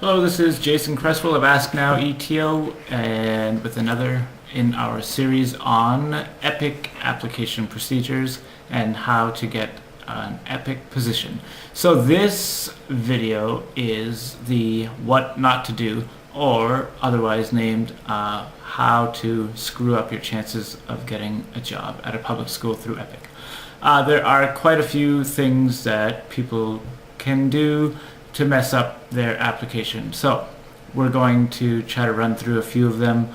Hello, this is Jason Cresswell of Ask Now ETO, and with another in our series on EPIK application procedures and how to get an EPIK position. So this video is the what not to do, or otherwise named how to screw up your chances of getting a job at a public school through EPIK. There are quite a few things that people can do to mess up their application. So we're going to try to run through a few of them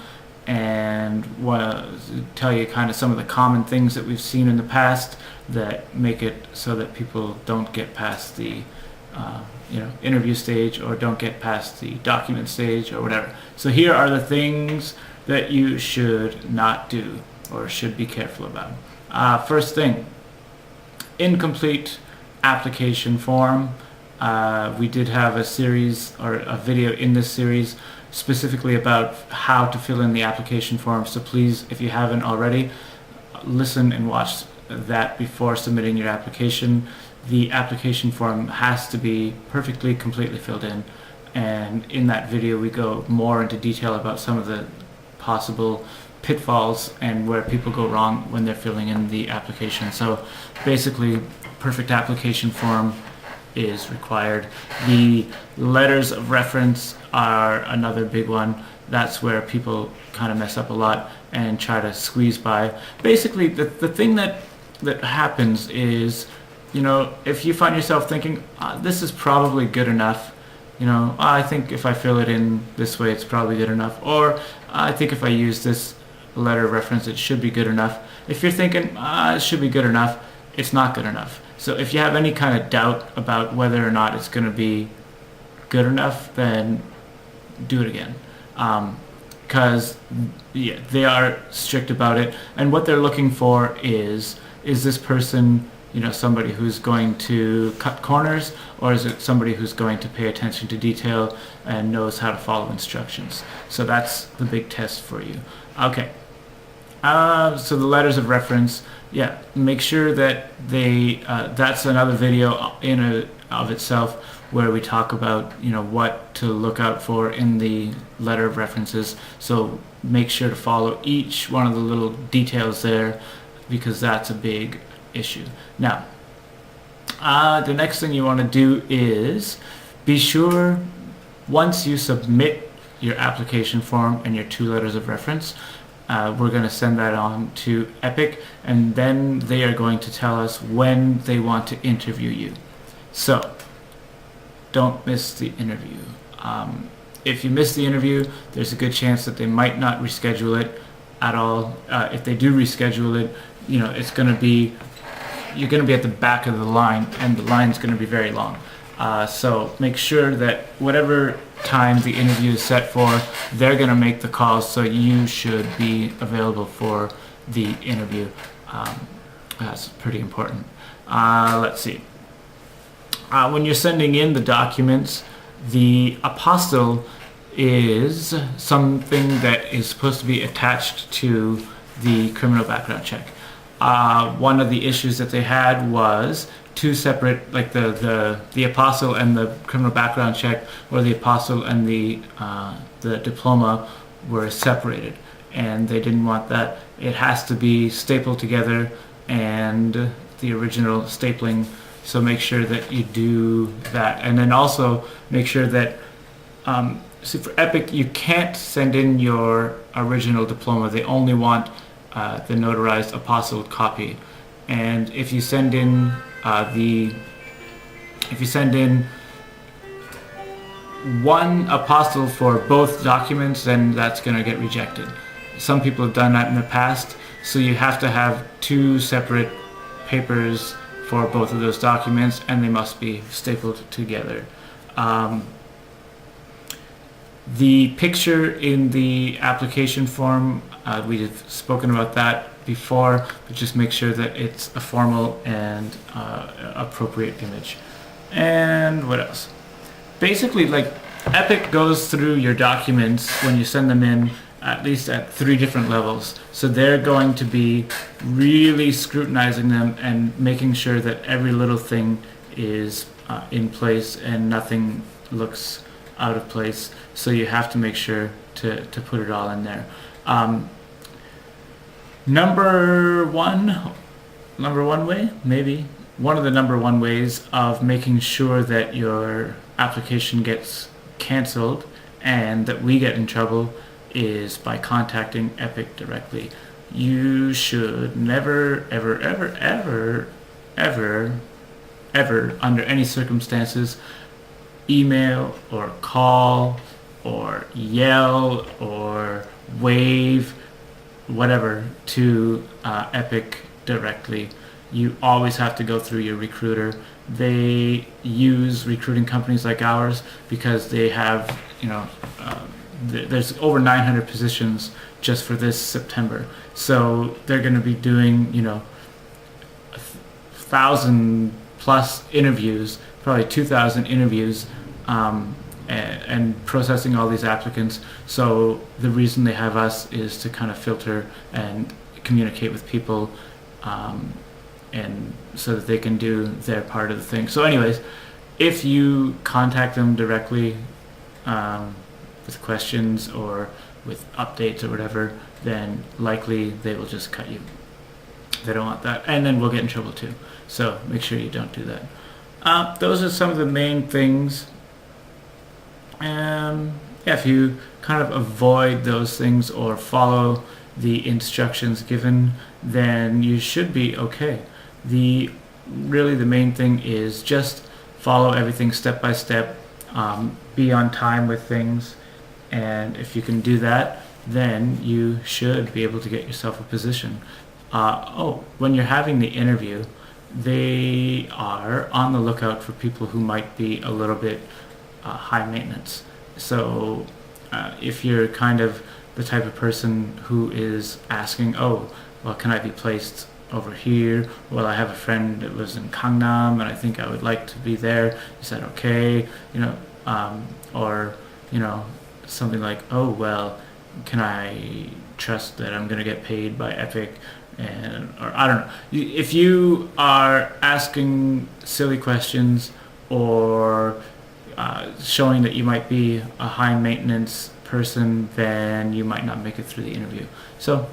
and tell you kind of some of the common things that we've seen in the past that make it so that people don't get past the interview stage or don't get past the document stage or whatever. So here are the things that you should not do or should be careful about. First thing, incomplete application form. We did have a series or a video in this series specifically about how to fill in the application form. So please, if you haven't already, listen and watch that before submitting your application. The application form has to be perfectly, completely filled in. And in that video, we go more into detail about some of the possible pitfalls and where people go wrong when they're filling in the application. So basically, perfect application form is required. The letters of reference are another big one. That's where people kind of mess up a lot and try to squeeze by. Basically, the thing that happens is, if you find yourself thinking, this is probably good enough, I think if I fill it in this way, it's probably good enough, or I think if I use this letter of reference, it should be good enough. If you're thinking, it should be good enough, it's not good enough. So if you have any kind of doubt about whether or not it's going to be good enough, then do it again. Because they are strict about it. And what they're looking for is this person, somebody who's going to cut corners, or is it somebody who's going to pay attention to detail and knows how to follow instructions? So that's the big test for you. Okay. So the letters of reference, make sure that that's another video in of itself where we talk about what to look out for in the letter of references. So make sure to follow each one of the little details there, because that's a big issue. Now, the next thing you want to do is be sure, once you submit your application form and your 2 letters of reference, we're going to send that on to EPIK, and then they are going to tell us when they want to interview you. So don't miss the interview. If you miss the interview, there's a good chance that they might not reschedule it at all. If they do reschedule it, it's going to be, you're going to be at the back of the line, and the line's going to be very long. So make sure that whatever time the interview is set for, they're going to make the calls, so you should be available for the interview. That's pretty important. Let's see. When you're sending in the documents, the apostille is something that is supposed to be attached to the criminal background check. One of the issues that they had was 2 separate, like the apostille and the criminal background check, or the apostille and the diploma were separated, and they didn't want that. It has to be stapled together, and the original stapling. So make sure that you do that, and then also make sure that see, for EPIK, you can't send in your original diploma. They only want the notarized apostille copy. And if you send in one apostille for both documents, then that's going to get rejected. Some people have done that in the past, so you have to have 2 separate papers for both of those documents, and they must be stapled together. The picture in the application form, we've spoken about that before, but just make sure that it's a formal and appropriate image. And what else? Basically, like, EPIK goes through your documents when you send them in, at least at 3 different levels. So they're going to be really scrutinizing them and making sure that every little thing is in place and nothing looks out of place. So you have to make sure to put it all in there. Number one way, maybe one of the number one ways of making sure that your application gets canceled and that we get in trouble is by contacting EPIK directly. You should never, ever, ever, ever, ever, ever, under any circumstances, email or call or yell or wave, whatever, to EPIK directly. You always have to go through your recruiter. They use recruiting companies like ours because they have, there's over 900 positions just for this September. So they're going to be doing, 1,000 plus interviews, probably 2,000 interviews, and processing all these applicants. So the reason they have us is to kind of filter and communicate with people, and so that they can do their part of the thing. So anyways, if you contact them directly with questions or with updates or whatever, then likely they will just cut you. They don't want that, and then we'll get in trouble too. So make sure you don't do that. Those are some of the main things. If you kind of avoid those things or follow the instructions given, then you should be okay. Really the main thing is just follow everything step by step, be on time with things, and if you can do that, then you should be able to get yourself a position. When you're having the interview, they are on the lookout for people who might be a little bit high maintenance. So if you're kind of the type of person who is asking, can I be placed over here? Well, I have a friend that lives in Gangnam and I think I would like to be there. Is that okay? Or something like, can I trust that I'm going to get paid by EPIK? Or I don't know. If you are asking silly questions or showing that you might be a high maintenance person, then you might not make it through the interview. So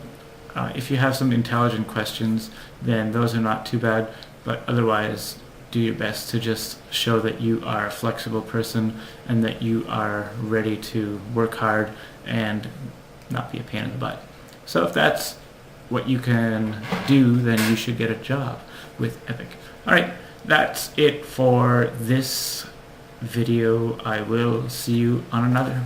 if you have some intelligent questions, then those are not too bad, but otherwise do your best to just show that you are a flexible person and that you are ready to work hard and not be a pain in the butt. So if that's what you can do, then you should get a job with EPIK. Alright, that's it for this video. I will see you on another.